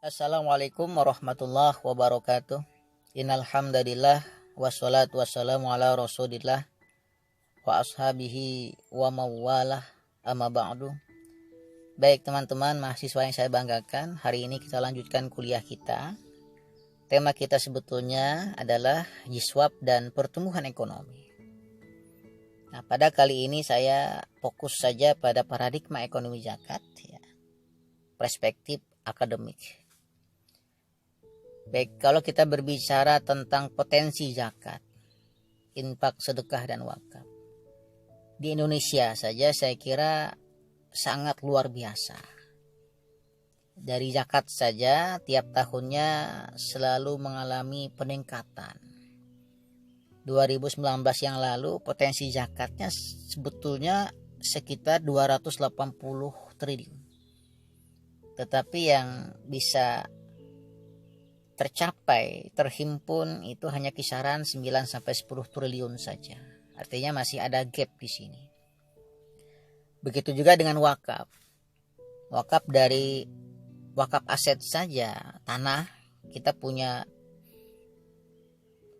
Assalamualaikum warahmatullahi wabarakatuh. Innal hamdalillah wassalatu wassalamu ala Rasulillah wa ashabihi wa mawalah amma ba'du. Baik teman-teman mahasiswa yang saya banggakan, hari ini kita lanjutkan kuliah kita. Tema kita sebetulnya adalah jiswab dan pertumbuhan ekonomi. Nah, pada kali ini saya fokus saja pada paradigma ekonomi zakat, perspektif akademik. Baik, kalau kita berbicara tentang potensi zakat, infak, sedekah, dan wakaf, di Indonesia saja saya kira sangat luar biasa. Dari zakat saja tiap tahunnya selalu mengalami peningkatan. 2019 yang lalu potensi zakatnya sebetulnya sekitar 280 triliun. Tetapi yang bisa terhimpun itu hanya kisaran 9-10 triliun saja. Artinya masih ada gap di sini. Begitu juga dengan wakaf. Wakaf dari wakaf aset saja, tanah, kita punya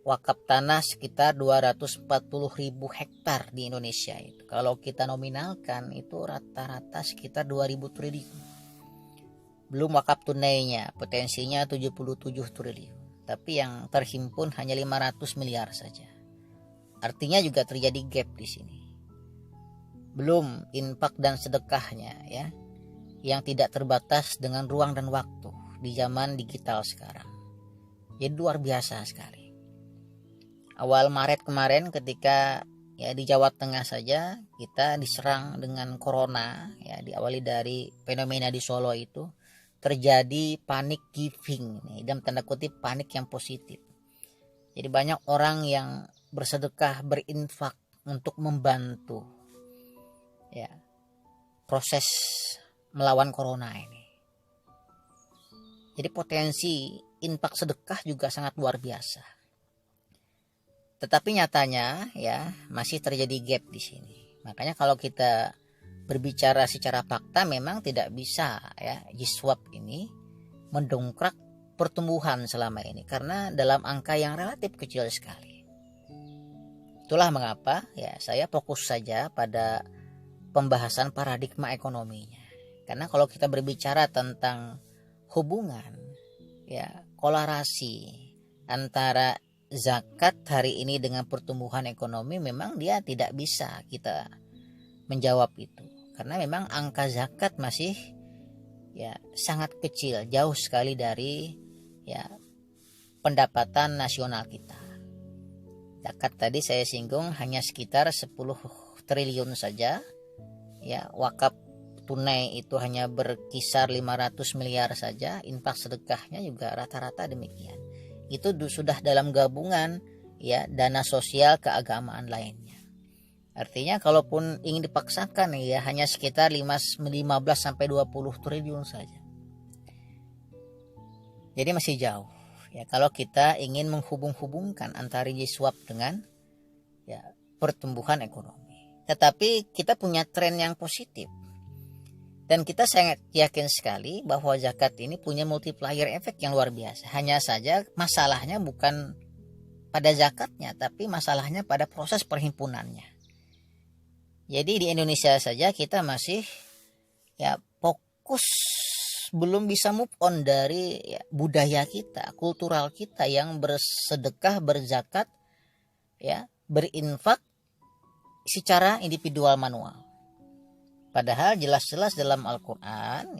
wakaf tanah sekitar 240.000 hektar di Indonesia itu. Kalau kita nominalkan itu rata-rata sekitar 2.000 triliun. Belum wakaf tunainya, potensinya 77 triliun. Tapi yang terhimpun hanya 500 miliar saja. Artinya juga terjadi gap di sini. Belum infak dan sedekahnya ya, yang tidak terbatas dengan ruang dan waktu di zaman digital sekarang. Jadi luar biasa sekali. Awal Maret kemarin ketika di Jawa Tengah saja kita diserang dengan corona, diawali dari fenomena di Solo itu. Terjadi panik giving, dalam tanda kutip panik yang positif. Jadi banyak orang yang bersedekah, berinfak untuk membantu proses melawan corona ini. Jadi potensi infak sedekah juga sangat luar biasa. Tetapi nyatanya masih terjadi gap di sini. Makanya kalau kita berbicara secara fakta memang tidak bisa jiswab ini mendongkrak pertumbuhan selama ini karena dalam angka yang relatif kecil sekali. Itulah mengapa saya fokus saja pada pembahasan paradigma ekonominya. Karena kalau kita berbicara tentang hubungan kolerasi antara zakat hari ini dengan pertumbuhan ekonomi, memang dia tidak bisa kita menjawab itu. Karena memang angka zakat masih sangat kecil, jauh sekali dari pendapatan nasional kita. Zakat tadi saya singgung hanya sekitar 10 triliun saja. Wakaf tunai itu hanya berkisar 500 miliar saja, infak sedekahnya juga rata-rata demikian. Itu sudah dalam gabungan dana sosial keagamaan lainnya. Artinya kalaupun ingin dipaksakan hanya sekitar 15-20 triliun saja. Jadi masih jauh. Kalau kita ingin menghubung-hubungkan antara jiswab dengan pertumbuhan ekonomi. Tetapi kita punya tren yang positif. Dan kita sangat yakin sekali bahwa zakat ini punya multiplier efek yang luar biasa. Hanya saja masalahnya bukan pada zakatnya, tapi masalahnya pada proses perhimpunannya. Jadi di Indonesia saja kita masih fokus, belum bisa move on dari budaya kita, kultural kita yang bersedekah, berzakat, berinfak secara individual manual. Padahal jelas-jelas dalam Al-Quran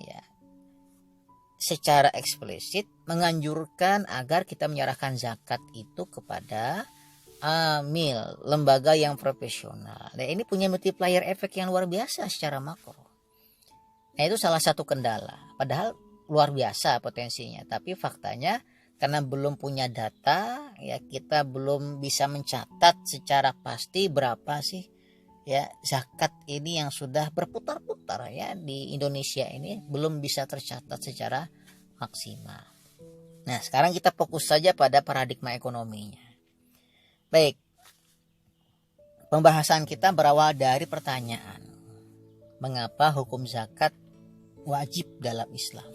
secara eksplisit menganjurkan agar kita menyerahkan zakat itu kepada amil, lembaga yang profesional. Nah, ini punya multiplier efek yang luar biasa secara makro. Nah, itu salah satu kendala. Padahal luar biasa potensinya, tapi faktanya karena belum punya data, kita belum bisa mencatat secara pasti berapa sih zakat ini yang sudah berputar-putar di Indonesia ini, belum bisa tercatat secara maksimal. Nah, sekarang kita fokus saja pada paradigma ekonominya. Baik, pembahasan kita berawal dari pertanyaan, mengapa hukum zakat wajib dalam Islam?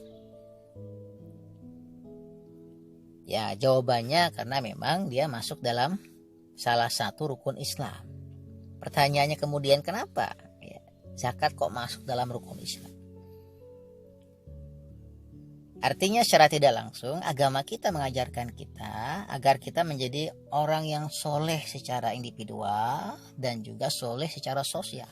Ya, jawabannya karena memang dia masuk dalam salah satu rukun Islam. Pertanyaannya kemudian kenapa? Ya, zakat kok masuk dalam rukun Islam? Artinya secara tidak langsung agama kita mengajarkan kita agar kita menjadi orang yang soleh secara individual dan juga soleh secara sosial.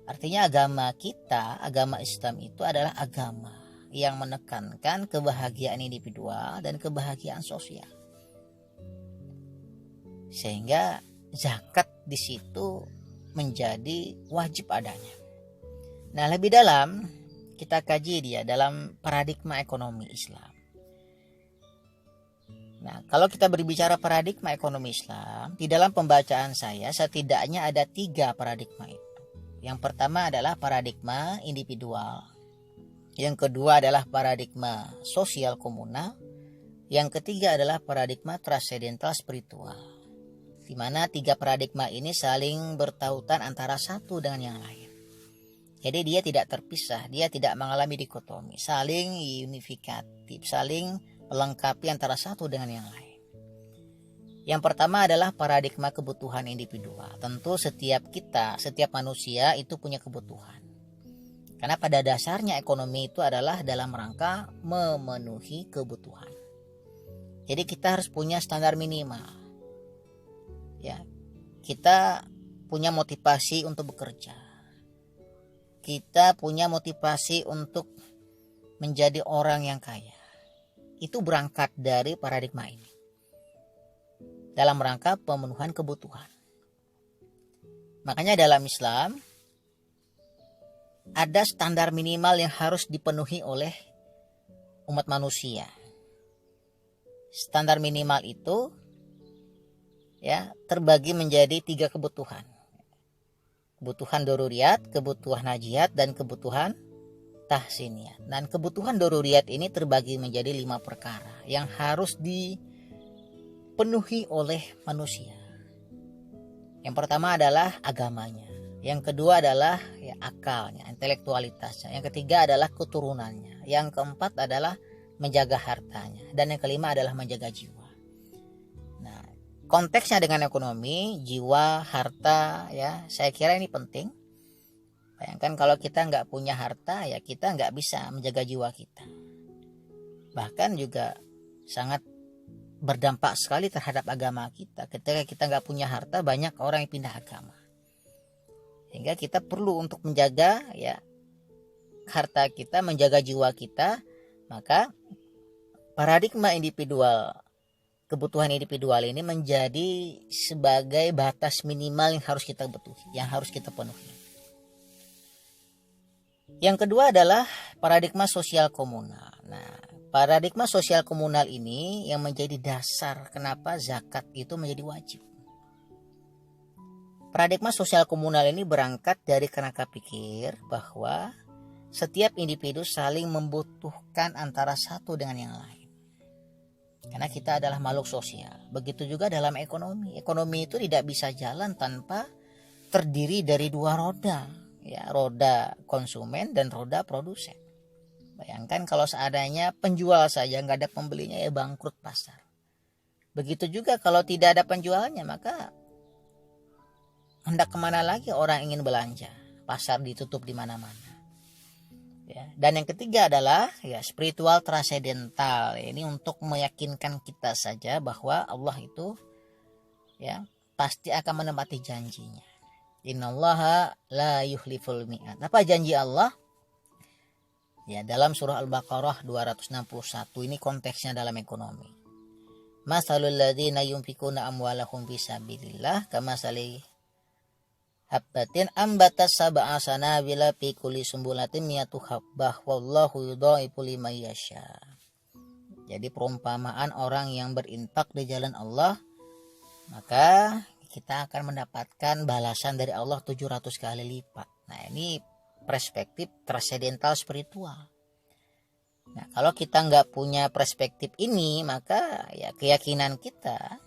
Artinya agama kita, agama Islam itu adalah agama yang menekankan kebahagiaan individual dan kebahagiaan sosial. Sehingga zakat di situ menjadi wajib adanya. Nah, lebih dalam kita kaji dia dalam paradigma ekonomi Islam. Nah, kalau kita berbicara paradigma ekonomi Islam, di dalam pembacaan saya setidaknya ada 3 paradigma itu. Yang pertama adalah paradigma individual. Yang kedua adalah paradigma sosial komunal. Yang ketiga adalah paradigma transendental spiritual. Di mana 3 paradigma ini saling bertautan antara satu dengan yang lain. Jadi dia tidak terpisah, dia tidak mengalami dikotomi, saling unifikatif, saling melengkapi antara satu dengan yang lain. Yang pertama adalah paradigma kebutuhan individual. Tentu setiap manusia itu punya kebutuhan. Karena pada dasarnya ekonomi itu adalah dalam rangka memenuhi kebutuhan. Jadi kita harus punya standar minimal. Ya, kita punya motivasi untuk bekerja. Kita punya motivasi untuk menjadi orang yang kaya. Itu berangkat dari paradigma ini. Dalam rangka pemenuhan kebutuhan. Makanya dalam Islam ada standar minimal yang harus dipenuhi oleh umat manusia. Standar minimal itu ya terbagi menjadi 3 kebutuhan. Kebutuhan doruriyat, kebutuhan hajiyat, dan kebutuhan tahsiniyat. Dan kebutuhan doruriyat ini terbagi menjadi 5 perkara yang harus dipenuhi oleh manusia. Yang pertama adalah agamanya. Yang kedua adalah ya, akalnya, intelektualitasnya. Yang ketiga adalah keturunannya. Yang keempat adalah menjaga hartanya. Dan yang kelima adalah menjaga jiwa. Nah, konteksnya dengan ekonomi, jiwa, harta, ya saya kira ini penting. Bayangkan kalau kita nggak punya harta, ya kita nggak bisa menjaga jiwa kita. Bahkan juga sangat berdampak sekali terhadap agama kita. Ketika kita nggak punya harta, banyak orang yang pindah agama. Sehingga kita perlu untuk menjaga ya harta kita, menjaga jiwa kita. Maka paradigma individual, kebutuhan individual ini menjadi sebagai batas minimal yang harus kita penuhi. Yang kedua adalah paradigma sosial komunal. Nah, paradigma sosial komunal ini yang menjadi dasar kenapa zakat itu menjadi wajib. Paradigma sosial komunal ini berangkat dari kerangka pikir bahwa setiap individu saling membutuhkan antara satu dengan yang lain. Karena kita adalah makhluk sosial. Begitu juga dalam ekonomi. Ekonomi itu tidak bisa jalan tanpa terdiri dari 2 roda. Ya, roda konsumen dan roda produsen. Bayangkan kalau seadanya penjual saja nggak ada pembelinya, ya bangkrut pasar. Begitu juga kalau tidak ada penjualnya, maka hendak kemana lagi orang ingin belanja? Pasar ditutup di mana-mana. Ya, dan yang ketiga adalah ya spiritual transendental. Ini untuk meyakinkan kita saja bahwa Allah itu ya pasti akan menepati janjinya. Innallaha la yukhliful mi'ad. Apa janji Allah? Ya, dalam surah Al-Baqarah 261 ini konteksnya dalam ekonomi. Masalul ladzina yunfikuna amwalahum fisabilillah kamasali habbatin ambatas sab'a sanabila fi kulli sumbulatin mi'atu habbah wallahu yudha'ifu liman yasha. Jadi perumpamaan orang yang berinfak di jalan Allah, maka kita akan mendapatkan balasan dari Allah 700 kali lipat. Nah, ini perspektif transendental spiritual. Nah, kalau kita nggak punya perspektif ini, maka ya keyakinan kita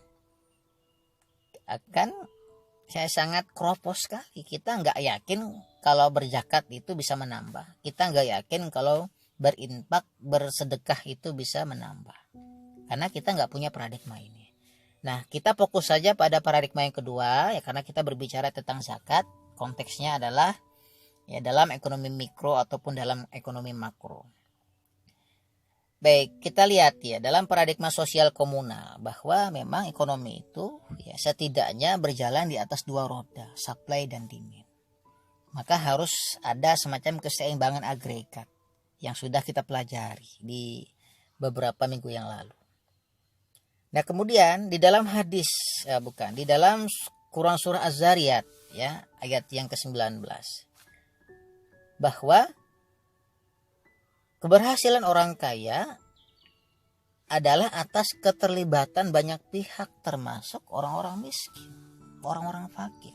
akan saya sangat kropos sekali. Kita nggak yakin kalau berzakat itu bisa menambah. Kita nggak yakin kalau berinfak, bersedekah itu bisa menambah. karena kita nggak punya paradigma ini. Nah, kita fokus saja pada paradigma yang kedua ya, karena kita berbicara tentang zakat, konteksnya adalah ya dalam ekonomi mikro ataupun dalam ekonomi makro. Baik, kita lihat ya dalam paradigma sosial komunal bahwa memang ekonomi itu ya setidaknya berjalan di atas dua roda, supply dan demand. Maka harus ada semacam keseimbangan agregat yang sudah kita pelajari di beberapa minggu yang lalu. Nah, kemudian di dalam hadis di dalam Quran surah Az-Zariyat ya, ayat yang ke-19 bahwa keberhasilan orang kaya adalah atas keterlibatan banyak pihak termasuk orang-orang miskin, orang-orang fakir,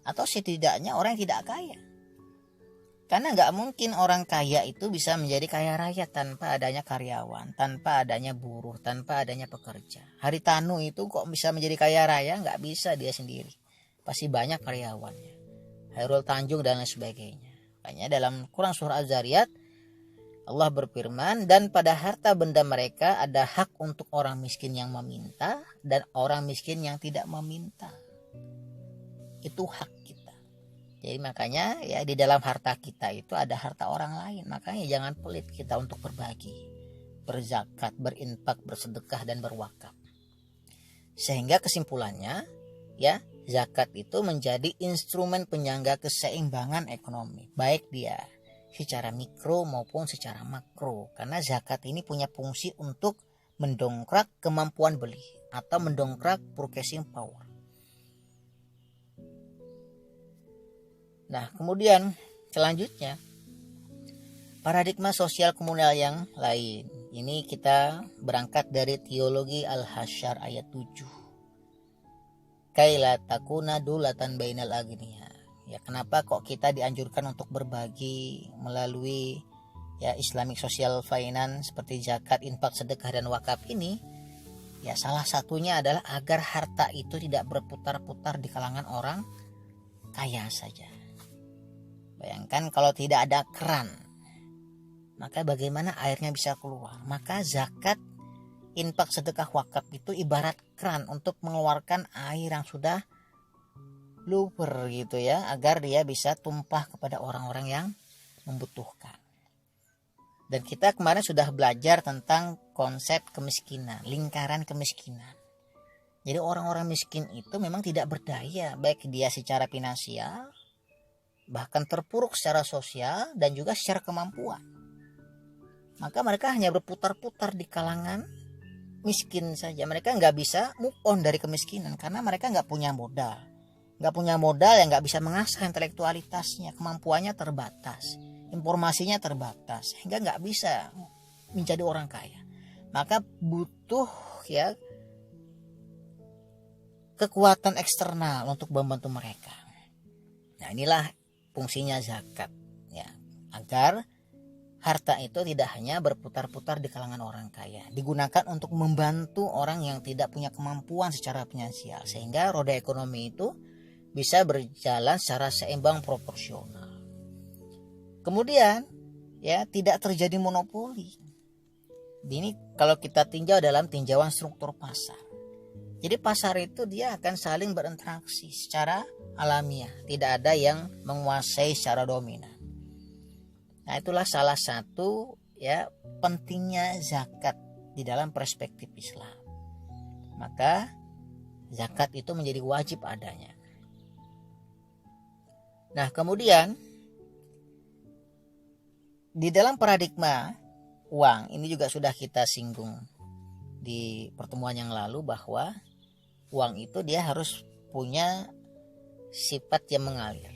atau setidaknya orang yang tidak kaya. Karena nggak mungkin orang kaya itu bisa menjadi kaya raya tanpa adanya karyawan, tanpa adanya buruh, tanpa adanya pekerja. Haritanu itu kok bisa menjadi kaya raya? Nggak bisa dia sendiri. Pasti banyak karyawannya. Hairul Tanjung dan lain sebagainya. Makanya dalam Quran surah Az-Zariyat Allah berfirman, dan pada harta benda mereka ada hak untuk orang miskin yang meminta dan orang miskin yang tidak meminta. Itu hak kita. Jadi makanya ya di dalam harta kita itu ada harta orang lain. Makanya jangan pelit kita untuk berbagi, berzakat, berinfak, bersedekah dan berwakaf. Sehingga kesimpulannya ya zakat itu menjadi instrumen penyangga keseimbangan ekonomi, baik dia secara mikro maupun secara makro. Karena zakat ini punya fungsi untuk mendongkrak kemampuan beli atau mendongkrak purchasing power. Nah, kemudian selanjutnya paradigma sosial komunal yang lain. Ini kita berangkat dari teologi Al-Hasyr ayat 7. Kaila takuna dulatan bainal agniya. Ya, kenapa kok kita dianjurkan untuk berbagi melalui ya Islamic Social Finance seperti zakat, infak, sedekah dan wakaf ini? Ya, salah satunya adalah agar harta itu tidak berputar-putar di kalangan orang kaya saja. Bayangkan kalau tidak ada keran, maka bagaimana airnya bisa keluar? Maka zakat, infak, sedekah, wakaf itu ibarat keran untuk mengeluarkan air yang sudah luber gitu ya, agar dia bisa tumpah kepada orang-orang yang membutuhkan. Dan kita kemarin sudah belajar tentang konsep kemiskinan, lingkaran kemiskinan. Jadi orang-orang miskin itu memang tidak berdaya, baik dia secara finansial, bahkan terpuruk secara sosial dan juga secara kemampuan. Maka mereka hanya berputar-putar di kalangan miskin saja. Mereka nggak bisa move on dari kemiskinan karena mereka nggak punya modal. Nggak punya modal yang nggak bisa mengasah intelektualitasnya, kemampuannya terbatas, informasinya terbatas, sehingga nggak bisa menjadi orang kaya. Maka butuh ya kekuatan eksternal untuk membantu mereka. Nah, inilah fungsinya zakat ya, agar harta itu tidak hanya berputar-putar di kalangan orang kaya, digunakan untuk membantu orang yang tidak punya kemampuan secara finansial, sehingga roda ekonomi itu bisa berjalan secara seimbang proporsional. Kemudian ya tidak terjadi monopoli. Ini kalau kita tinjau dalam tinjauan struktur pasar. Jadi pasar itu dia akan saling berinteraksi secara alamiah, tidak ada yang menguasai secara dominan. Nah, itulah salah satu ya pentingnya zakat di dalam perspektif Islam. Maka zakat itu menjadi wajib adanya. Nah, kemudian di dalam paradigma uang ini juga sudah kita singgung di pertemuan yang lalu bahwa uang itu dia harus punya sifat yang mengalir.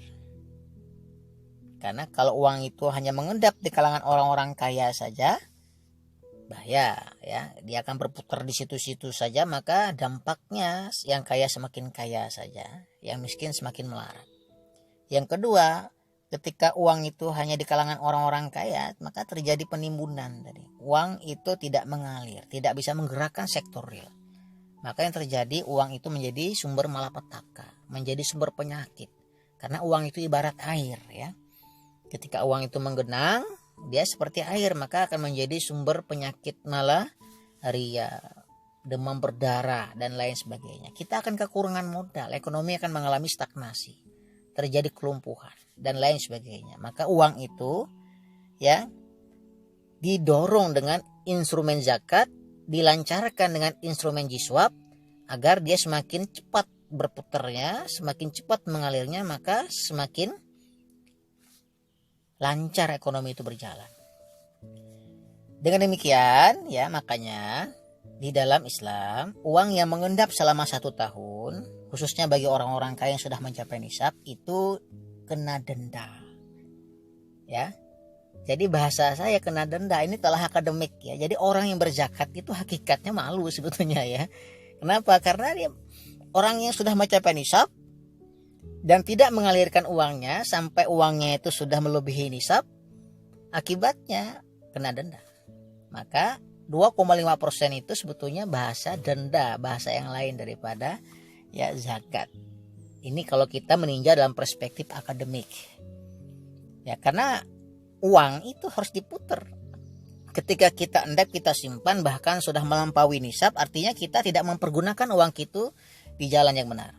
Karena kalau uang itu hanya mengendap di kalangan orang-orang kaya saja, bahaya ya, dia akan berputar di situ-situ saja, maka dampaknya yang kaya semakin kaya saja, yang miskin semakin melarat. Yang kedua, ketika uang itu hanya di kalangan orang-orang kaya, maka terjadi penimbunan tadi. Uang itu tidak mengalir, tidak bisa menggerakkan sektor real. Maka yang terjadi, uang itu menjadi sumber malapetaka, menjadi sumber penyakit. Karena uang itu ibarat air ya. Ketika uang itu menggenang, dia seperti air, maka akan menjadi sumber penyakit ria, demam berdarah, dan lain sebagainya. Kita akan kekurangan modal, ekonomi akan mengalami stagnasi, terjadi kelumpuhan, dan lain sebagainya. Maka uang itu ya didorong dengan instrumen zakat, dilancarkan dengan instrumen jiswab, agar dia semakin cepat berputarnya, semakin cepat mengalirnya, maka semakin lancar ekonomi itu berjalan. Dengan demikian ya, makanya di dalam Islam uang yang mengendap selama 1 tahun, khususnya bagi orang-orang kaya yang sudah mencapai nisab, itu kena denda ya. Jadi bahasa saya kena denda ini telah akademik ya. Jadi orang yang berzakat itu hakikatnya malu sebetulnya ya. Kenapa? Karena dia orang yang sudah mencapai nisab dan tidak mengalirkan uangnya sampai uangnya itu sudah melebihi nisab, akibatnya kena denda. Maka 2,5% itu sebetulnya bahasa denda, bahasa yang lain daripada ya zakat. Ini kalau kita meninjau dalam perspektif akademik. Ya, karena uang itu harus diputar. Ketika kita endap, kita simpan, bahkan sudah melampaui nisab, artinya kita tidak mempergunakan uang itu di jalan yang benar.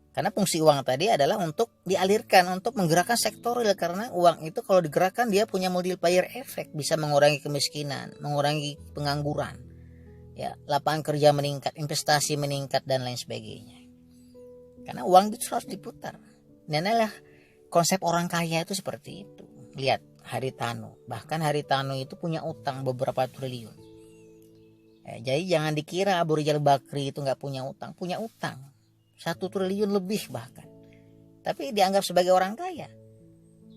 Karena fungsi uang tadi adalah untuk dialirkan, untuk menggerakkan sektor real. Karena uang itu kalau digerakkan dia punya multiplier effect, bisa mengurangi kemiskinan, mengurangi pengangguran, ya, lapangan kerja meningkat, investasi meningkat, dan lain sebagainya. Karena uang itu harus diputar. Dan inilah konsep orang kaya itu seperti itu. Lihat Haritanu, bahkan Haritanu itu punya utang beberapa triliun. Jadi jangan dikira Abu Rizal Bakri itu nggak punya utang, punya utang 1 triliun lebih bahkan. Tapi dianggap sebagai orang kaya.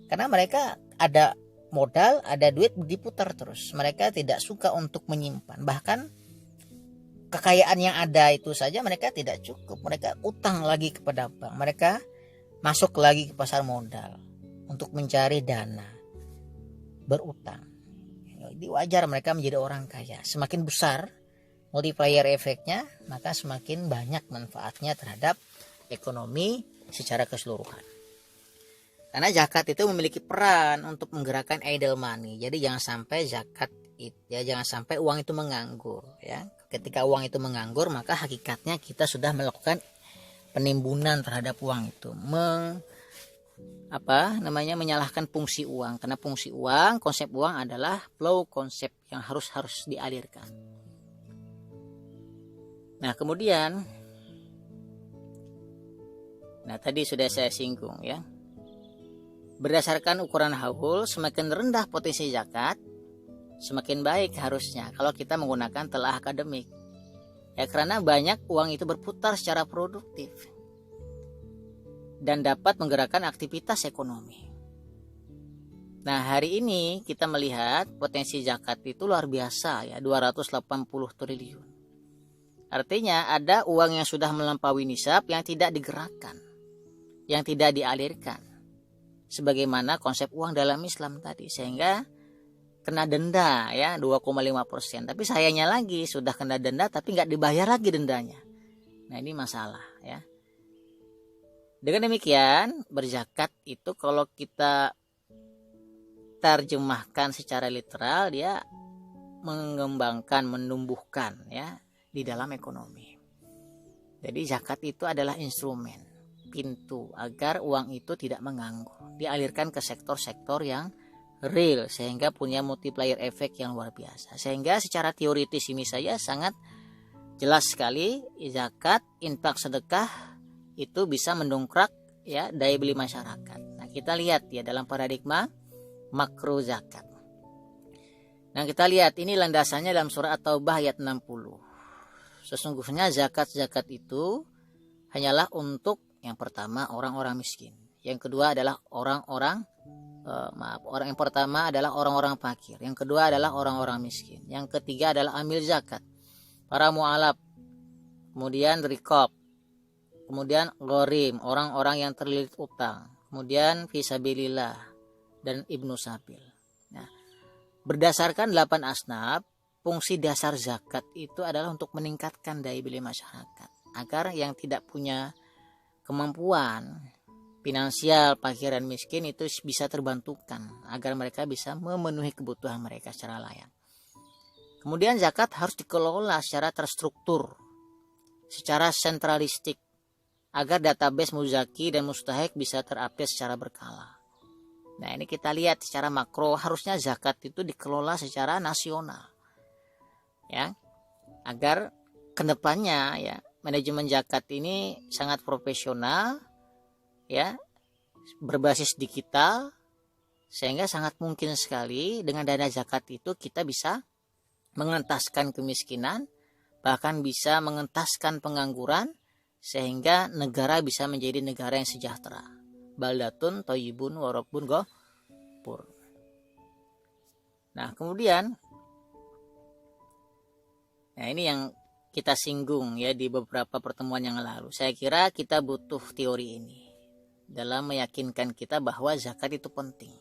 Karena mereka ada modal, ada duit diputar terus. Mereka tidak suka untuk menyimpan. Bahkan kekayaan yang ada itu saja mereka tidak cukup. Mereka utang lagi kepada bank. Mereka masuk lagi ke pasar modal untuk mencari dana, berutang. Jadi wajar mereka menjadi orang kaya. Semakin besar multiplier efeknya, maka semakin banyak manfaatnya terhadap ekonomi secara keseluruhan. Karena zakat itu memiliki peran untuk menggerakkan idle money. Jadi jangan sampai zakat itu, ya jangan sampai uang itu menganggur ya. Ketika uang itu menganggur, maka hakikatnya kita sudah melakukan penimbunan terhadap uang itu. Menyalahkan fungsi uang. Karena fungsi uang, konsep uang adalah flow konsep yang harus dialirkan. Nah kemudian, tadi sudah saya singgung ya. Berdasarkan ukuran haul, semakin rendah potensi zakat, semakin baik harusnya kalau kita menggunakan telah akademik. Ya karena banyak uang itu berputar secara produktif dan dapat menggerakkan aktivitas ekonomi. Nah hari ini kita melihat potensi zakat itu luar biasa ya, 280 triliun. Artinya ada uang yang sudah melampaui nisab yang tidak digerakkan, yang tidak dialirkan. Sebagaimana konsep uang dalam Islam tadi, sehingga kena denda ya 2,5%. Tapi sayangnya lagi sudah kena denda tapi nggak dibayar lagi dendanya. Nah ini masalah ya. Dengan demikian berzakat itu kalau kita terjemahkan secara literal, dia mengembangkan, menumbuhkan ya di dalam ekonomi. Jadi zakat itu adalah instrumen, pintu agar uang itu tidak menganggur, dialirkan ke sektor-sektor yang real sehingga punya multiplier effect yang luar biasa. Sehingga secara teoritis ini saya sangat jelas sekali zakat, infak, sedekah itu bisa mendongkrak ya daya beli masyarakat. Nah, kita lihat ya dalam paradigma makro zakat. Nah, kita lihat ini landasannya dalam surah At-Taubah ayat 60. Sesungguhnya zakat itu hanyalah untuk yang pertama orang-orang miskin. Yang kedua adalah orang yang pertama adalah orang-orang fakir. Yang kedua adalah orang-orang miskin. Yang ketiga adalah amil zakat, para mu'alaf, kemudian rikob, kemudian ghorim, orang-orang yang terlilit utang, kemudian fisabilillah dan ibnu sabil. Nah, berdasarkan 8 asnaf, fungsi dasar zakat itu adalah untuk meningkatkan daya beli masyarakat agar yang tidak punya kemampuan finansial, fakir dan miskin itu bisa terbantukan agar mereka bisa memenuhi kebutuhan mereka secara layak. Kemudian zakat harus dikelola secara terstruktur, secara sentralistik, agar database muzaki dan mustahik bisa terupdate secara berkala. Nah, ini kita lihat secara makro, harusnya zakat itu dikelola secara nasional, ya, agar kedepannya ya manajemen zakat ini sangat profesional, ya, berbasis digital, sehingga sangat mungkin sekali dengan dana zakat itu kita bisa mengentaskan kemiskinan, bahkan bisa mengentaskan pengangguran, sehingga negara bisa menjadi negara yang sejahtera. Baldatun thayyibun wa rabbun ghafur. Nah, kemudian ini yang kita singgung ya di beberapa pertemuan yang lalu. Saya kira kita butuh teori ini dalam meyakinkan kita bahwa zakat itu penting.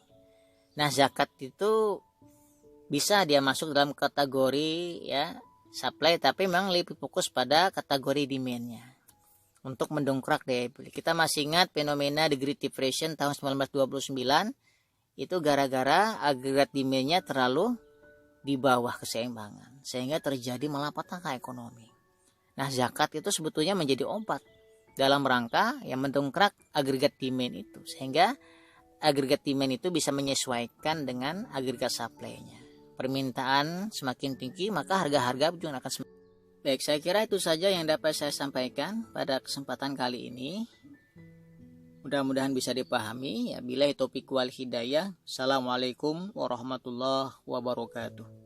Nah, zakat itu bisa dia masuk dalam kategori ya supply, tapi memang lebih fokus pada kategori demand-nya untuk mendongkrak daya beli. Kita masih ingat fenomena The Great Depression tahun 1929 itu gara-gara agregat demand-nya terlalu di bawah keseimbangan, sehingga terjadi malapetaka ekonomi. Nah, zakat itu sebetulnya menjadi obat dalam rangka yang mendongkrak agregat demand itu, sehingga agregat demand itu bisa menyesuaikan dengan agregat supply-nya. Permintaan semakin tinggi, maka harga-harga juga akan semakin. Baik, saya kira itu saja yang dapat saya sampaikan pada kesempatan kali ini. Mudah-mudahan bisa dipahami. Ya, billahi taufiq wal hidayah. Assalamualaikum warahmatullahi wabarakatuh.